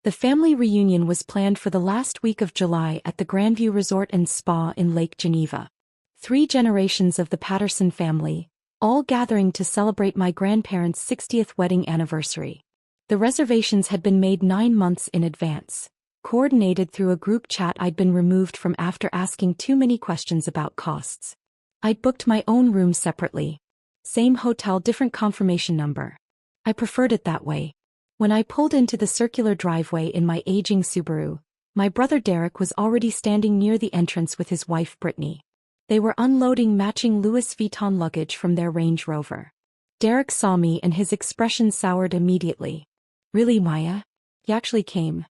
The family reunion was planned for the last week of July at the Grandview Resort and Spa in Lake Geneva. 3 generations of the Patterson family, all gathering to celebrate my grandparents' 60th wedding anniversary. The reservations had been made 9 months in advance, coordinated through a group chat I'd been removed from after asking too many questions about costs. I'd booked my own room separately. Same hotel, different confirmation number. I preferred it that way. When I pulled into the circular driveway in my aging Subaru, my brother Derek was already standing near the entrance with his wife Brittany. They were unloading matching Louis Vuitton luggage from their Range Rover. Derek saw me and his expression soured immediately. "Really, Maya? You actually came?"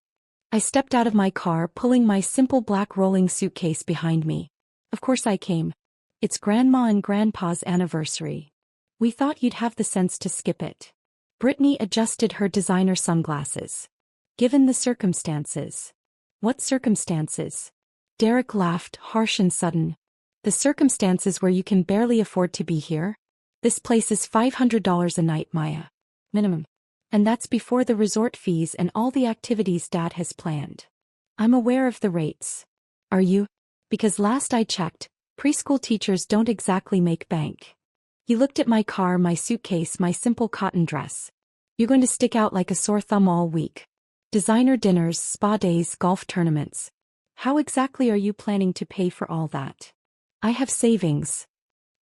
I stepped out of my car, pulling my simple black rolling suitcase behind me. "Of course I came. It's Grandma and Grandpa's anniversary. We thought you'd have the sense to skip it." Brittany adjusted her designer sunglasses. "Given the circumstances." "What circumstances?" Derek laughed, harsh and sudden. "The circumstances where you can barely afford to be here? This place is $500 a night, Maya. Minimum. And that's before the resort fees and all the activities Dad has planned." "I'm aware of the rates." "Are you? Because last I checked, preschool teachers don't exactly make bank." He looked at my car, my suitcase, my simple cotton dress. "You're going to stick out like a sore thumb all week. Designer dinners, spa days, golf tournaments. How exactly are you planning to pay for all that?" "I have savings."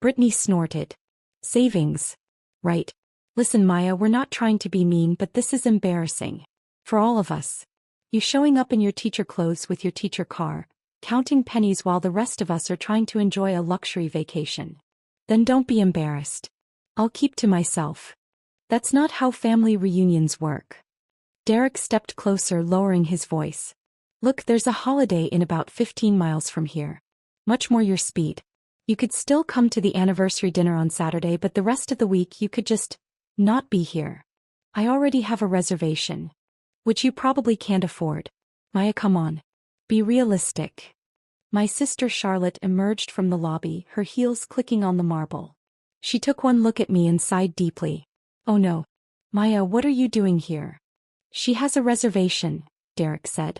Brittany snorted. "Savings? Right. Listen, Maya, we're not trying to be mean, but this is embarrassing. For all of us. You showing up in your teacher clothes with your teacher car, counting pennies while the rest of us are trying to enjoy a luxury vacation. Then don't be embarrassed. I'll keep to myself. That's not how family reunions work." Derek stepped closer, lowering his voice. "Look, there's a Holiday Inn about 15 miles from here. Much more your speed. You could still come to the anniversary dinner on Saturday, but the rest of the week you could just not be here. I already have a reservation. Which you probably can't afford. Maya, come on. Be realistic." My sister Charlotte emerged from the lobby, her heels clicking on the marble. She took one look at me and sighed deeply. "Oh no. Maya, what are you doing here?" "She has a reservation," Derek said.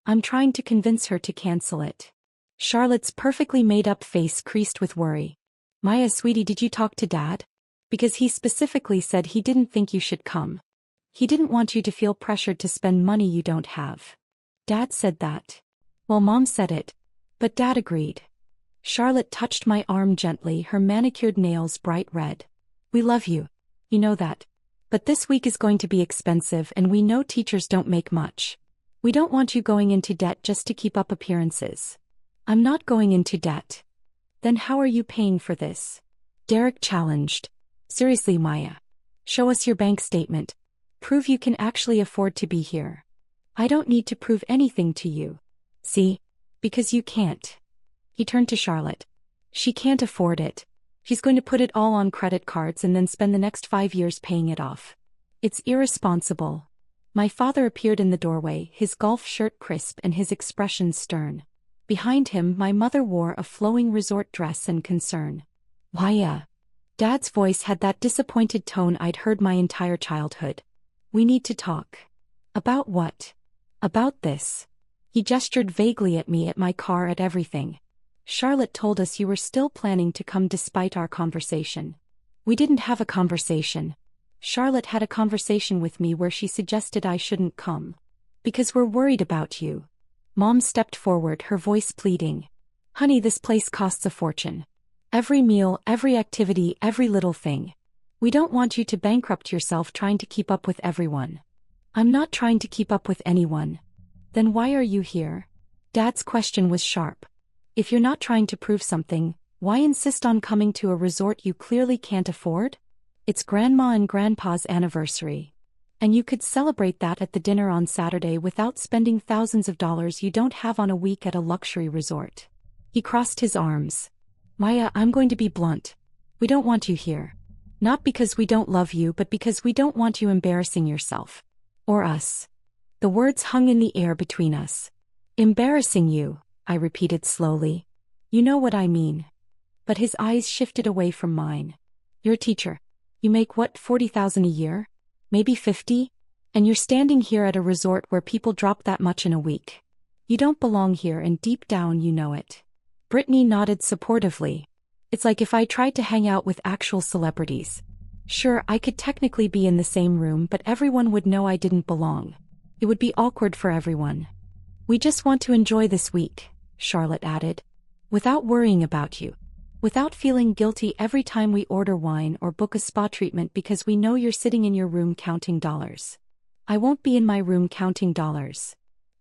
"I'm trying to convince her to cancel it." Charlotte's perfectly made-up face creased with worry. "Maya, sweetie, did you talk to Dad? Because he specifically said he didn't think you should come. He didn't want you to feel pressured to spend money you don't have." "Dad said that." "Well, Mom said it. But Dad agreed." Charlotte touched my arm gently, her manicured nails bright red. "We love you. You know that. But this week is going to be expensive and we know teachers don't make much. We don't want you going into debt just to keep up appearances." "I'm not going into debt." "Then how are you paying for this?" Derek challenged. "Seriously, Maya. Show us your bank statement. Prove you can actually afford to be here." "I don't need to prove anything to you. See? Because you can't." He turned to Charlotte. "She can't afford it. She's going to put it all on credit cards and then spend the next 5 years paying it off. It's irresponsible." My father appeared in the doorway, his golf shirt crisp and his expression stern. Behind him, my mother wore a flowing resort dress and concern. "Maya." Dad's voice had that disappointed tone I'd heard my entire childhood. "We need to talk." "About what?" "About this." He gestured vaguely at me, at my car, at everything. "Charlotte told us you were still planning to come despite our conversation." "We didn't have a conversation. Charlotte had a conversation with me where she suggested I shouldn't come. Because we're worried about you." Mom stepped forward, her voice pleading. "Honey, this place costs a fortune. Every meal, every activity, every little thing. We don't want you to bankrupt yourself trying to keep up with everyone." "I'm not trying to keep up with anyone." "Then why are you here?" Dad's question was sharp. "If you're not trying to prove something, why insist on coming to a resort you clearly can't afford? It's Grandma and Grandpa's anniversary. And you could celebrate that at the dinner on Saturday without spending thousands of dollars you don't have on a week at a luxury resort." He crossed his arms. "Maya, I'm going to be blunt. We don't want you here. Not because we don't love you, but because we don't want you embarrassing yourself. Or us." The words hung in the air between us. "Embarrassing you," I repeated slowly. "You know what I mean." But his eyes shifted away from mine. "You're a teacher. You make what, 40,000 a year? Maybe 50? And you're standing here at a resort where people drop that much in a week. You don't belong here and deep down you know it. Brittany nodded supportively. It's like if I tried to hang out with actual celebrities. Sure, I could technically be in the same room, but everyone would know I didn't belong. It would be awkward for everyone. We just want to enjoy this week, Charlotte added. Without worrying about you. Without feeling guilty every time we order wine or book a spa treatment because we know you're sitting in your room counting dollars. I won't be in my room counting dollars.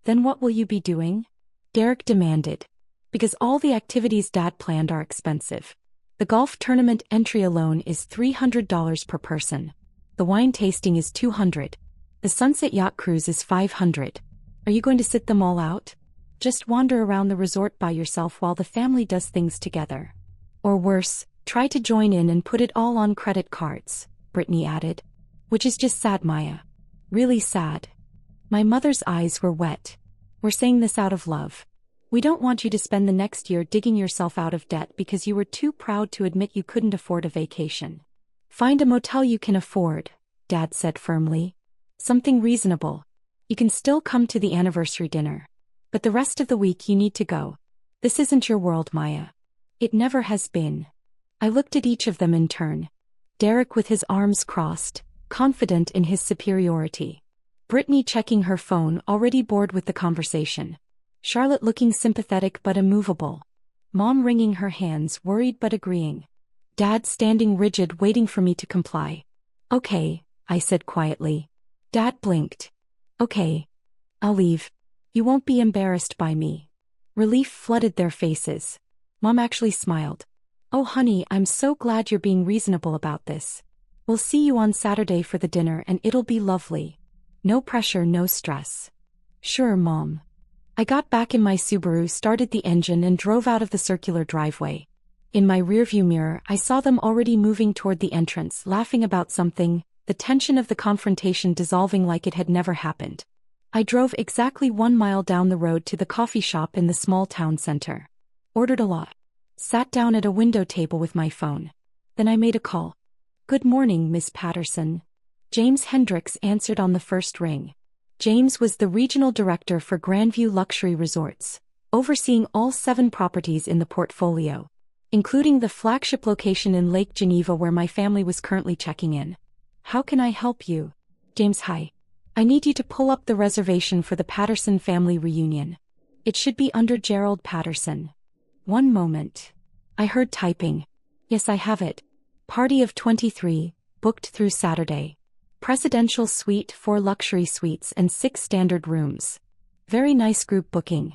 Then what will you be doing? Derek demanded. Because all the activities Dad planned are expensive. The golf tournament entry alone is $300 per person. The wine tasting is $200. The sunset yacht cruise is $500. Are you going to sit them all out? Just wander around the resort by yourself while the family does things together. Or worse, try to join in and put it all on credit cards, Brittany added. Which is just sad, Maya. Really sad. My mother's eyes were wet. We're saying this out of love. We don't want you to spend the next year digging yourself out of debt because you were too proud to admit you couldn't afford a vacation. Find a motel you can afford, Dad said firmly. Something reasonable. You can still come to the anniversary dinner. But the rest of the week you need to go. This isn't your world, Maya. It never has been. I looked at each of them in turn. Derek with his arms crossed, confident in his superiority. Brittany checking her phone, already bored with the conversation. Charlotte looking sympathetic but immovable. Mom wringing her hands, worried but agreeing. Dad standing rigid, waiting for me to comply. Okay, I said quietly. Dad blinked. Okay. I'll leave. You won't be embarrassed by me. Relief flooded their faces. Mom actually smiled. Oh honey, I'm so glad you're being reasonable about this. We'll see you on Saturday for the dinner and it'll be lovely. No pressure, no stress. Sure, Mom. I got back in my Subaru, started the engine and drove out of the circular driveway. In my rearview mirror, I saw them already moving toward the entrance, laughing about something, the tension of the confrontation dissolving like it had never happened. I drove exactly 1 mile down the road to the coffee shop in the small town center. Ordered a lot. Sat down at a window table with my phone. Then I made a call. Good morning, Miss Patterson. James Hendricks answered on the first ring. James was the regional director for Grandview Luxury Resorts, overseeing all 7 properties in the portfolio, including the flagship location in Lake Geneva where my family was currently checking in. How can I help you? James, hi. I need you to pull up the reservation for the Patterson family reunion. It should be under Gerald Patterson. One moment. I heard typing. Yes, I have it. Party of 23, booked through Saturday. Presidential suite, 4 luxury suites and 6 standard rooms. Very nice group booking.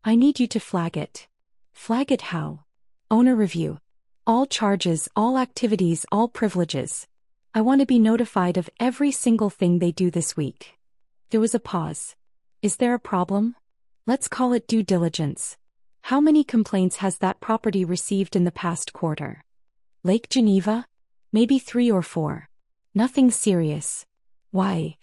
I need you to flag it. Flag it how? Owner review. All charges, all activities, all privileges. I want to be notified of every single thing they do this week. There was a pause. Is there a problem? Let's call it due diligence. How many complaints has that property received in the past quarter? Lake Geneva? Maybe 3 or 4. Nothing serious. Why?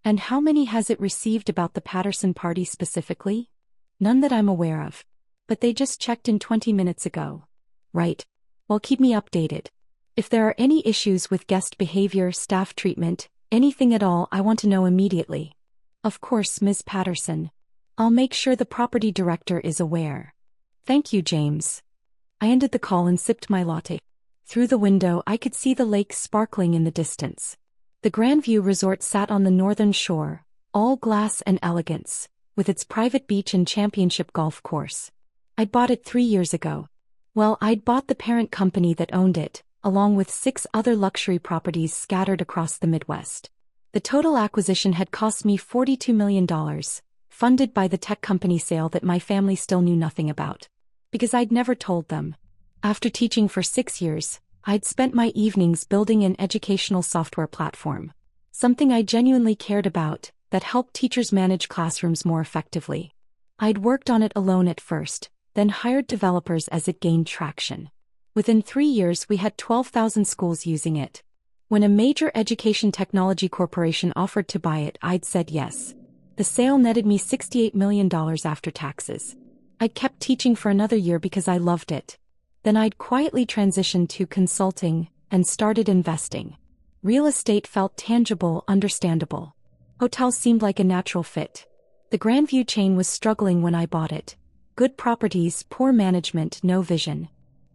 And how many has it received about the Patterson party specifically? None that I'm aware of. But they just checked in 20 minutes ago. Right. Well, keep me updated. If there are any issues with guest behavior, staff treatment, anything at all, I want to know immediately. Of course, Ms. Patterson. I'll make sure the property director is aware. Thank you, James. I ended the call and sipped my latte. Through the window I could see the lake sparkling in the distance. The Grandview Resort sat on the northern shore, all glass and elegance, with its private beach and championship golf course. I'd bought it 3 years ago. Well, I'd bought the parent company that owned it, along with 6 other luxury properties scattered across the Midwest. The total acquisition had cost me $42 million, funded by the tech company sale that my family still knew nothing about. Because I'd never told them. After teaching for 6 years, I'd spent my evenings building an educational software platform. Something I genuinely cared about, that helped teachers manage classrooms more effectively. I'd worked on it alone at first, then hired developers as it gained traction. Within 3 years we had 12,000 schools using it. When a major education technology corporation offered to buy it, I'd said yes. The sale netted me $68 million after taxes. I'd kept teaching for another year because I loved it. Then I'd quietly transitioned to consulting and started investing. Real estate felt tangible, understandable. Hotel seemed like a natural fit. The Grandview chain was struggling when I bought it. Good properties, poor management, no vision.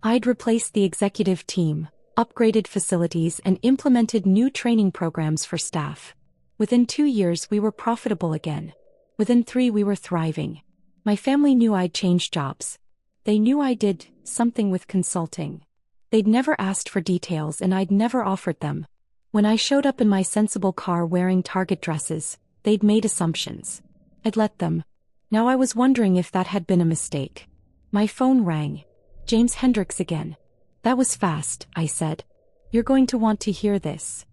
I'd replaced the executive team, upgraded facilities and implemented new training programs for staff. Within 2 years we were profitable again. Within 3 we were thriving. My family knew I'd changed jobs. They knew I did something with consulting. They'd never asked for details and I'd never offered them. When I showed up in my sensible car wearing Target dresses, they'd made assumptions. I'd let them. Now I was wondering if that had been a mistake. My phone rang. James Hendricks again. That was fast, I said. You're going to want to hear this.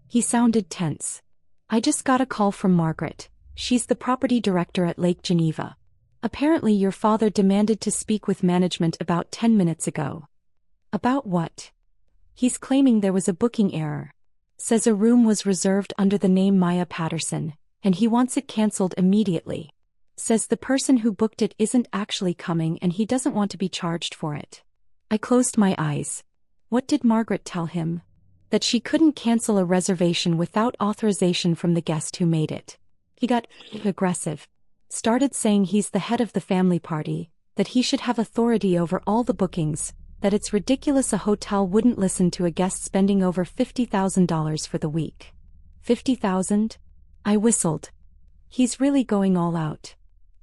He sounded tense. I just got a call from Margaret. She's the property director at Lake Geneva. Apparently your father demanded to speak with management about 10 minutes ago. About what? He's claiming there was a booking error. Says a room was reserved under the name Maya Patterson, and he wants it cancelled immediately. Says the person who booked it isn't actually coming and he doesn't want to be charged for it. I closed my eyes. What did Margaret tell him? That she couldn't cancel a reservation without authorization from the guest who made it. He got aggressive. Started saying he's the head of the family party, that he should have authority over all the bookings, that it's ridiculous a hotel wouldn't listen to a guest spending over $50,000 for the week. 50,000? I whistled. He's really going all out.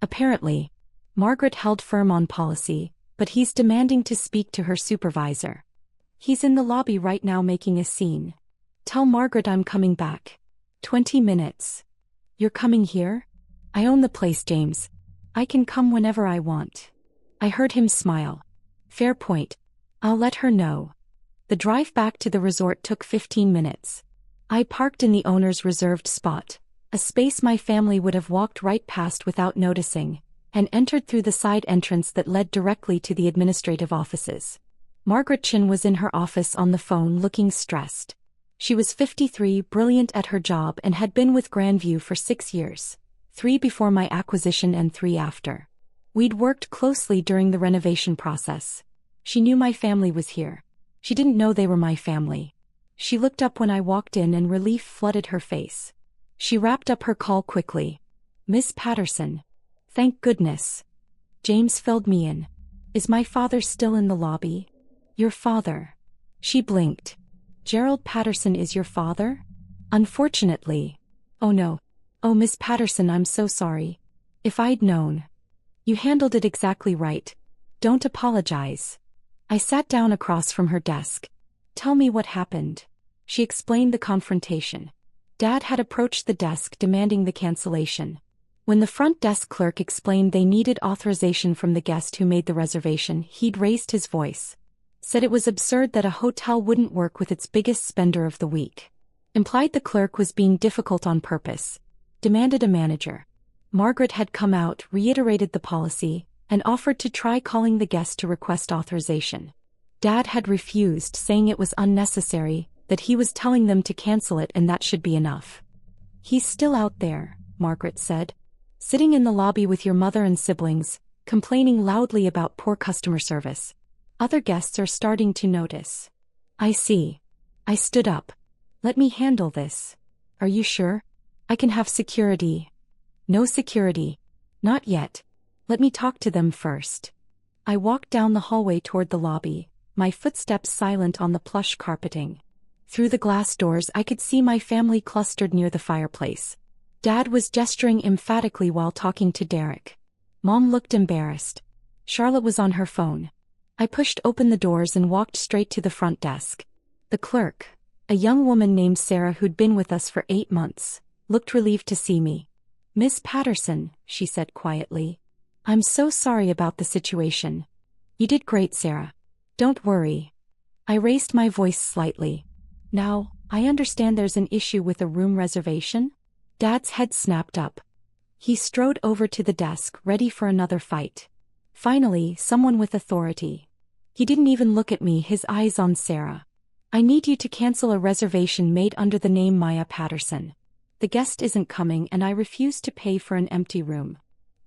Apparently. Margaret held firm on policy, but he's demanding to speak to her supervisor. He's in the lobby right now making a scene. Tell Margaret I'm coming back. 20 minutes. You're coming here? I own the place, James. I can come whenever I want. I heard him smile. Fair point. I'll let her know. The drive back to the resort took 15 minutes. I parked in the owner's reserved spot, a space my family would have walked right past without noticing, and entered through the side entrance that led directly to the administrative offices. Margaret Chin was in her office on the phone looking stressed. She was 53, brilliant at her job and had been with Grandview for 6 years, 3 before my acquisition and 3 after. We'd worked closely during the renovation process. She knew my family was here. She didn't know they were my family. She looked up when I walked in and relief flooded her face. She wrapped up her call quickly. Miss Patterson. Thank goodness. James filled me in. Is my father still in the lobby? Your father. She blinked. Gerald Patterson is your father? Unfortunately. Oh no. Oh Miss Patterson, I'm so sorry. If I'd known. You handled it exactly right. Don't apologize. I sat down across from her desk. Tell me what happened. She explained the confrontation. Dad had approached the desk demanding the cancellation. When the front desk clerk explained they needed authorization from the guest who made the reservation, he'd raised his voice. Said it was absurd that a hotel wouldn't work with its biggest spender of the week. Implied the clerk was being difficult on purpose. Demanded a manager. Margaret had come out, reiterated the policy, and offered to try calling the guest to request authorization. Dad had refused, saying it was unnecessary, that he was telling them to cancel it and that should be enough. He's still out there, Margaret said. Sitting in the lobby with your mother and siblings, complaining loudly about poor customer service. Other guests are starting to notice. I see. I stood up. Let me handle this. Are you sure? I can have security. No security. Not yet. Let me talk to them first. I walked down the hallway toward the lobby, my footsteps silent on the plush carpeting. Through the glass doors I could see my family clustered near the fireplace. Dad was gesturing emphatically while talking to Derek. Mom looked embarrassed. Charlotte was on her phone. I pushed open the doors and walked straight to the front desk. The clerk, a young woman named Sarah who'd been with us for 8 months, looked relieved to see me. Miss Patterson, she said quietly. I'm so sorry about the situation. You did great, Sarah. Don't worry. I raised my voice slightly. Now, I understand there's an issue with a room reservation? Dad's head snapped up. He strode over to the desk, ready for another fight. Finally, someone with authority. He didn't even look at me, his eyes on Sarah. I need you to cancel a reservation made under the name Maya Patterson. The guest isn't coming and I refuse to pay for an empty room.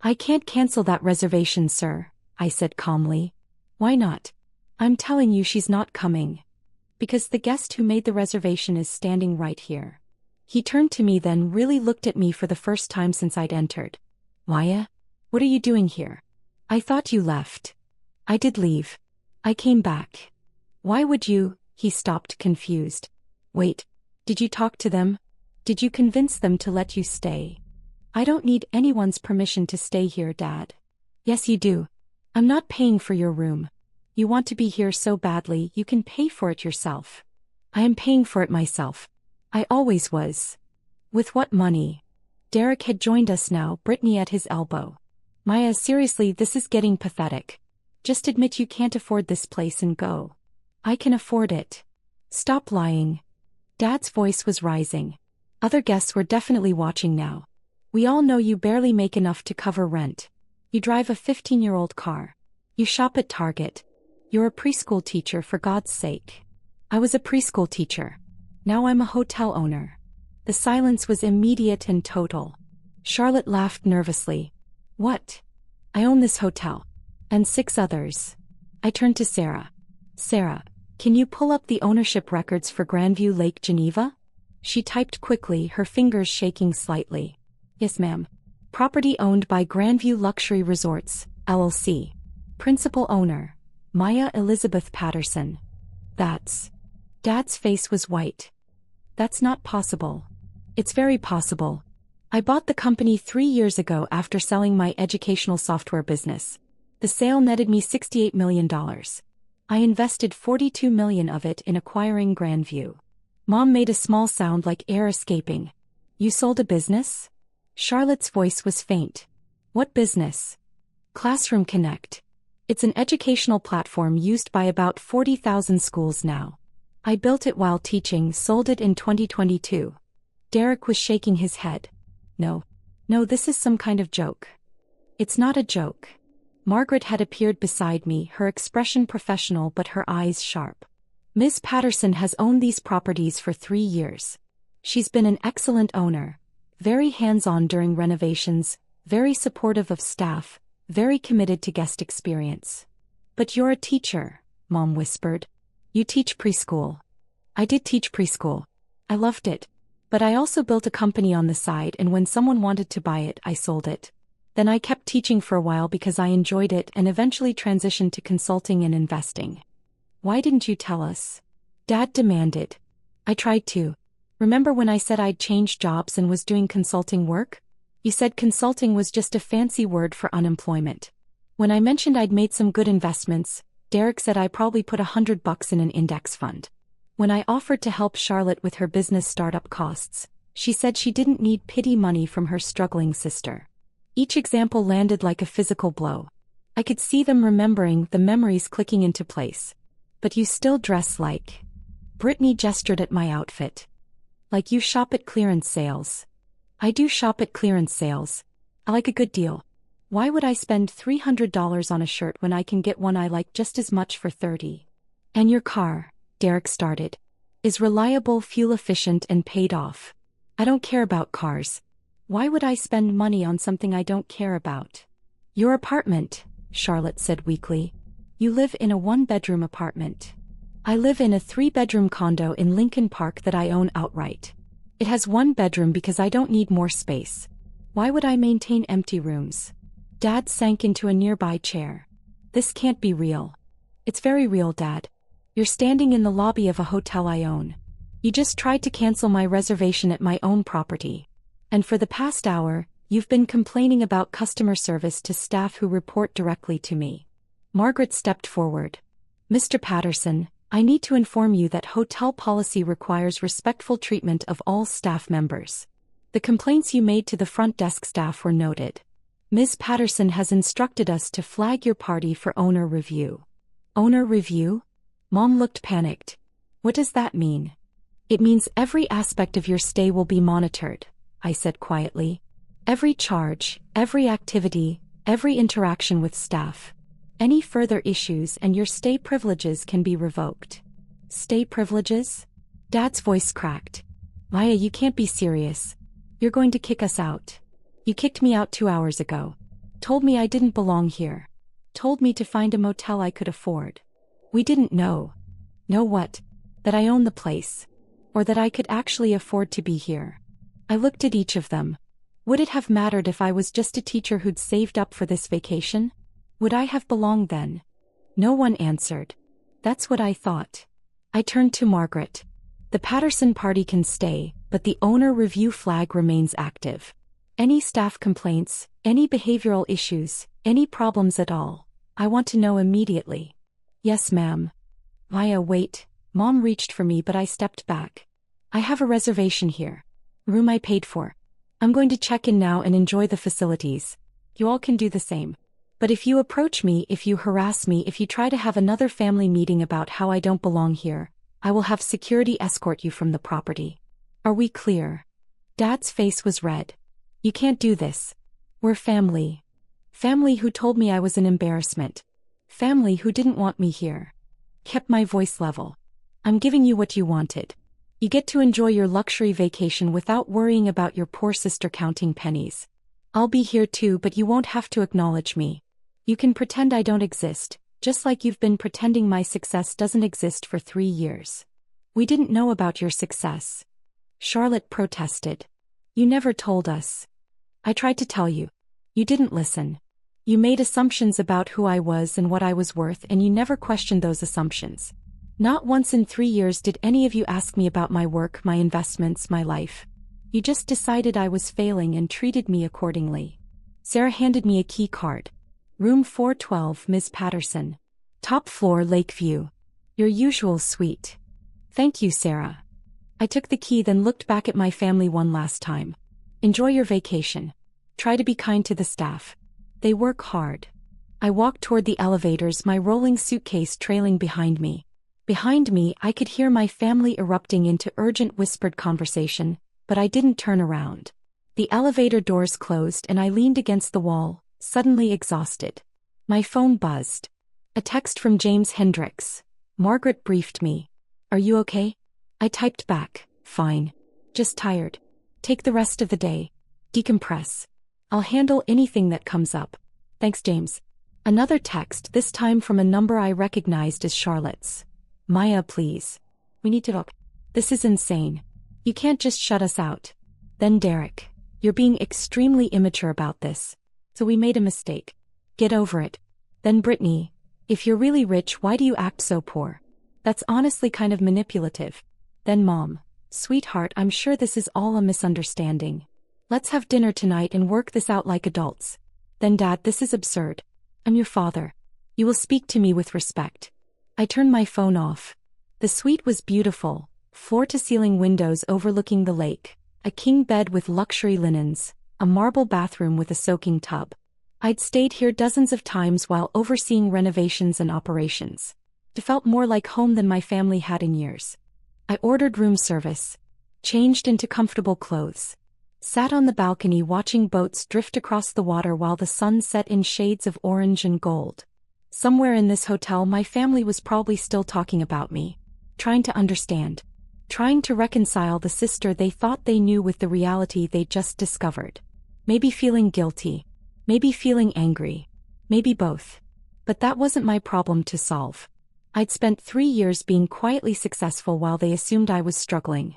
I can't cancel that reservation, sir, I said calmly. Why not? I'm telling you she's not coming. Because the guest who made the reservation is standing right here. He turned to me then really looked at me for the first time since I'd entered. Maya? What are you doing here? I thought you left. I did leave. I came back. Why would you? He stopped, confused. Wait, did you talk to them? Did you convince them to let you stay? I don't need anyone's permission to stay here, Dad. Yes, you do. I'm not paying for your room. You want to be here so badly, you can pay for it yourself. I am paying for it myself. I always was. With what money? Derek had joined us now, Brittany at his elbow. Maya, seriously, this is getting pathetic. Just admit you can't afford this place and go. I can afford it. Stop lying. Dad's voice was rising. Other guests were definitely watching now. We all know you barely make enough to cover rent. You drive a 15-year-old car. You shop at Target. You're a preschool teacher, for God's sake. I was a preschool teacher. Now I'm a hotel owner. The silence was immediate and total. Charlotte laughed nervously. What? I own this hotel. And 6 others. I turned to Sarah. Sarah, can you pull up the ownership records for Grandview Lake Geneva? She typed quickly, her fingers shaking slightly. Yes, ma'am. Property owned by Grandview Luxury Resorts, LLC. Principal owner, Maya Elizabeth Patterson. That's... Dad's face was white. That's not possible. It's very possible. I bought the company 3 years ago after selling my educational software business. The sale netted me $68 million. I invested $42 million of it in acquiring Grandview. Mom made a small sound like air escaping. You sold a business? Charlotte's voice was faint. What business? Classroom Connect. It's an educational platform used by about 40,000 schools now. I built it while teaching, sold it in 2022. Derek was shaking his head. No, this is some kind of joke. It's not a joke. Margaret had appeared beside me, her expression professional but her eyes sharp. Ms. Patterson has owned these properties for 3 years. She's been an excellent owner, very hands-on during renovations, very supportive of staff, very committed to guest experience. But you're a teacher, Mom whispered. You teach preschool. I did teach preschool. I loved it. But I also built a company on the side, and when someone wanted to buy it, I sold it. Then I kept teaching for a while because I enjoyed it and eventually transitioned to consulting and investing. Why didn't you tell us? Dad demanded. I tried to. Remember when I said I'd changed jobs and was doing consulting work? You said consulting was just a fancy word for unemployment. When I mentioned I'd made some good investments, Derek said I probably put $100 in an index fund. When I offered to help Charlotte with her business startup costs, she said she didn't need pity money from her struggling sister. Each example landed like a physical blow. I could see them remembering, the memories clicking into place. But you still dress like... Brittany gestured at my outfit. Like you shop at clearance sales. I do shop at clearance sales. I like a good deal. Why would I spend $300 on a shirt when I can get one I like just as much for $30? And your car, Derek started, is reliable, fuel efficient and paid off. I don't care about cars. Why would I spend money on something I don't care about? Your apartment, Charlotte said weakly. You live in a 1-bedroom apartment. I live in a 3-bedroom condo in Lincoln Park that I own outright. It has 1 bedroom because I don't need more space. Why would I maintain empty rooms? Dad sank into a nearby chair. This can't be real. It's very real, Dad. You're standing in the lobby of a hotel I own. You just tried to cancel my reservation at my own property. And for the past hour, you've been complaining about customer service to staff who report directly to me. Margaret stepped forward. Mr. Patterson, I need to inform you that hotel policy requires respectful treatment of all staff members. The complaints you made to the front desk staff were noted. Ms. Patterson has instructed us to flag your party for owner review. Owner review? Mom looked panicked. What does that mean? It means every aspect of your stay will be monitored, I said quietly. Every charge, every activity, every interaction with staff. Any further issues and your stay privileges can be revoked. Stay privileges? Dad's voice cracked. Maya, you can't be serious. You're going to kick us out. You kicked me out 2 hours ago. Told me I didn't belong here. Told me to find a motel I could afford. We didn't know. Know what? That I own the place. Or that I could actually afford to be here. I looked at each of them. Would it have mattered if I was just a teacher who'd saved up for this vacation? Would I have belonged then? No one answered. That's what I thought. I turned to Margaret. The Patterson party can stay, but the owner review flag remains active. Any staff complaints, any behavioral issues, any problems at all, I want to know immediately. Yes, ma'am. Maya, wait. Mom reached for me, but I stepped back. I have a reservation here. Room I paid for. I'm going to check in now and enjoy the facilities. You all can do the same. But if you approach me, if you harass me, if you try to have another family meeting about how I don't belong here, I will have security escort you from the property. Are we clear? Dad's face was red. You can't do this. We're family. Family who told me I was an embarrassment. Family who didn't want me here. Kept my voice level. I'm giving you what you wanted. You get to enjoy your luxury vacation without worrying about your poor sister counting pennies. I'll be here too, but you won't have to acknowledge me. You can pretend I don't exist, just like you've been pretending my success doesn't exist for 3 years. We didn't know about your success. Charlotte protested. You never told us. I tried to tell you. You didn't listen. You made assumptions about who I was and what I was worth, and you never questioned those assumptions. Not once in 3 years did any of you ask me about my work, my investments, my life. You just decided I was failing and treated me accordingly. Sarah handed me a key card. Room 412, Ms. Patterson. Top floor, Lakeview. Your usual suite. Thank you, Sarah. I took the key, then looked back at my family one last time. Enjoy your vacation. Try to be kind to the staff. They work hard. I walked toward the elevators, my rolling suitcase trailing behind me. Behind me, I could hear my family erupting into urgent whispered conversation, but I didn't turn around. The elevator doors closed and I leaned against the wall, suddenly exhausted. My phone buzzed. A text from James Hendricks. Margaret briefed me. Are you okay? I typed back, fine. Just tired. Take the rest of the day. Decompress. I'll handle anything that comes up. Thanks, James. Another text, this time from a number I recognized as Charlotte's. Maya, please. We need to talk. This is insane. You can't just shut us out. Then Derek. You're being extremely immature about this. So we made a mistake. Get over it. Then Brittany. If you're really rich, why do you act so poor? That's honestly kind of manipulative. Then Mom. Sweetheart, I'm sure this is all a misunderstanding. Let's have dinner tonight and work this out like adults. Then Dad, this is absurd. I'm your father. You will speak to me with respect. I turned my phone off. The suite was beautiful, floor-to-ceiling windows overlooking the lake, a king bed with luxury linens, a marble bathroom with a soaking tub. I'd stayed here dozens of times while overseeing renovations and operations. It felt more like home than my family had in years. I ordered room service, changed into comfortable clothes, sat on the balcony watching boats drift across the water while the sun set in shades of orange and gold. Somewhere in this hotel my family was probably still talking about me, trying to understand, trying to reconcile the sister they thought they knew with the reality they'd just discovered. Maybe feeling guilty, maybe feeling angry, maybe both. But that wasn't my problem to solve. I'd spent 3 years being quietly successful while they assumed I was struggling.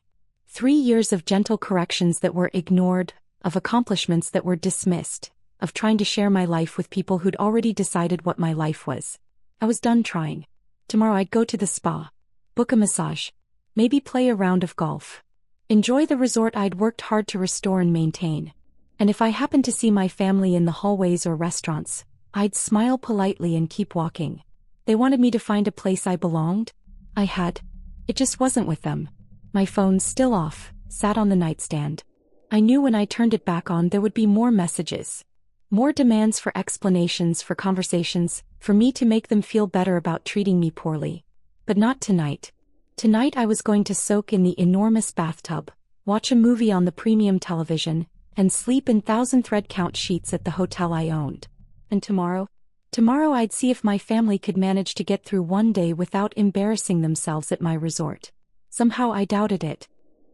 3 years of gentle corrections that were ignored, of accomplishments that were dismissed, of trying to share my life with people who'd already decided what my life was. I was done trying. Tomorrow I'd go to the spa, book a massage, maybe play a round of golf. Enjoy the resort I'd worked hard to restore and maintain. And if I happened to see my family in the hallways or restaurants, I'd smile politely and keep walking. They wanted me to find a place I belonged. I had. It just wasn't with them. My phone, still off, sat on the nightstand. I knew when I turned it back on there would be more messages. More demands for explanations, for conversations, for me to make them feel better about treating me poorly. But not tonight. Tonight I was going to soak in the enormous bathtub, watch a movie on the premium television, and sleep in 1,000 thread count sheets at the hotel I owned. And tomorrow? Tomorrow I'd see if my family could manage to get through one day without embarrassing themselves at my resort. Somehow I doubted it.